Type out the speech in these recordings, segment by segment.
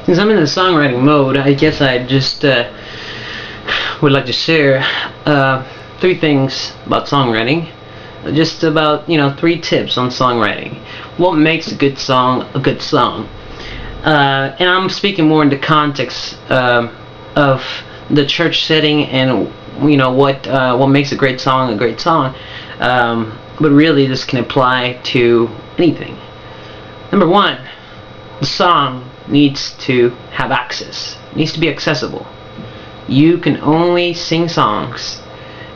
Since I'm in the songwriting mode, I guess I just would like to share 3 things about songwriting. Just about, 3 tips on songwriting. What makes a good song a good song? And I'm speaking more in the context of the church setting and what makes a great song a great song. But really, this can apply to anything. Number 1, the song needs to have access. It needs to be accessible. You can only sing songs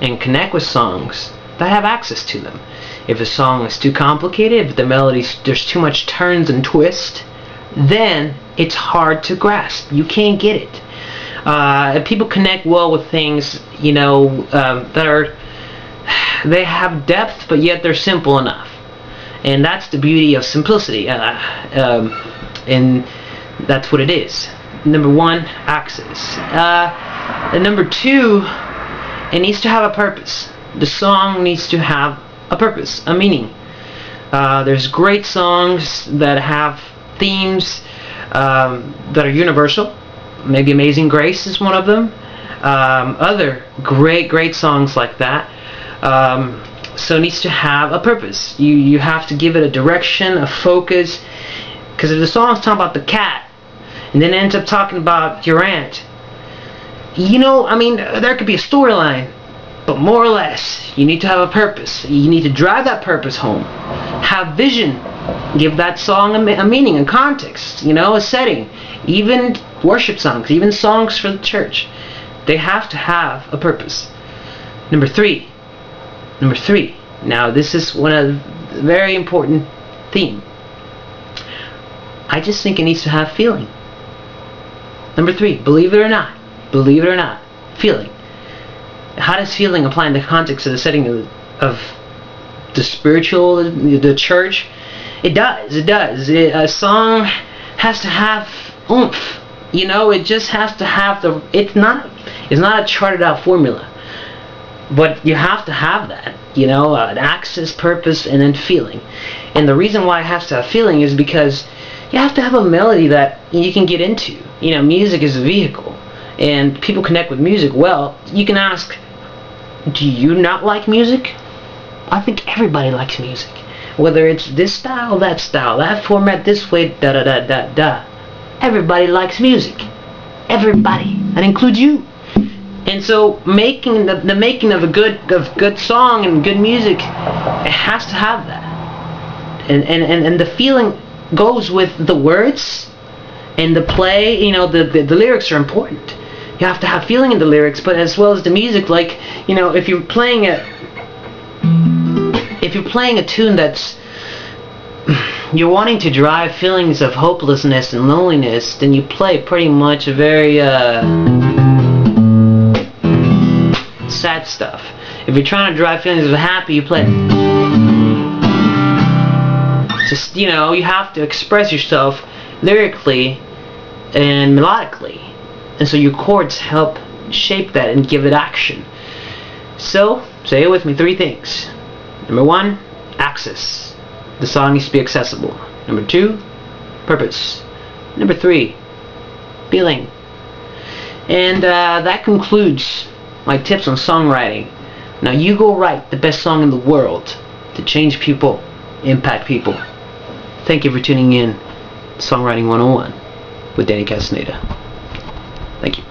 and connect with songs that have access to them. If a song is too complicated, if the melodies, there's too much turns and twists, then it's hard to grasp. You can't get it. People connect well with things, they have depth, but yet they're simple enough. And that's the beauty of simplicity. And that's what it is. Number 1, access. And number 2, it needs to have a purpose. The song needs to have a purpose, a meaning. There's great songs that have themes that are universal. Maybe Amazing Grace is one of them. Other great songs like that. So it needs to have a purpose. You have to give it a direction, a focus. Because if the song's talking about the cat, and then ends up talking about your aunt, there could be a storyline, but more or less, you need to have a purpose. You need to drive that purpose home. Have vision. Give that song a meaning, a context, a setting. Even worship songs, even songs for the church, they have to have a purpose. Number three. Now, this is one of the very important theme. I just think it needs to have feeling. Number 3, believe it or not, feeling. How does feeling apply in the context of the setting of the spiritual, the church? It does. A song has to have oomph. It just has to have it's not a charted out formula. But you have to have that, an access, purpose, and then feeling. And the reason why it has to have feeling is because you have to have a melody that you can get into. Music is a vehicle, and people connect with music. Well, you can ask, do you not like music? I think everybody likes music. Whether it's this style, that format, this way, da-da-da-da-da. Everybody likes music. Everybody. That includes you. And so making the making of a good song and good music, it has to have that. And the feeling goes with the words and the play. The lyrics are important. You have to have feeling in the lyrics, but as well as the music. Like, if you're playing a tune that's you're wanting to drive feelings of hopelessness and loneliness, then you play pretty much a very sad stuff. If you're trying to drive feelings of happy, you play. Just, you have to express yourself lyrically and melodically. And so your chords help shape that and give it action. So, say it with me, 3 things. Number 1, access. The song needs to be accessible. Number 2, purpose. Number 3, feeling. And that concludes my tips on songwriting. Now you go write the best song in the world to change people, impact people. Thank you for tuning in to Songwriting 101 with Danny Castaneda. Thank you.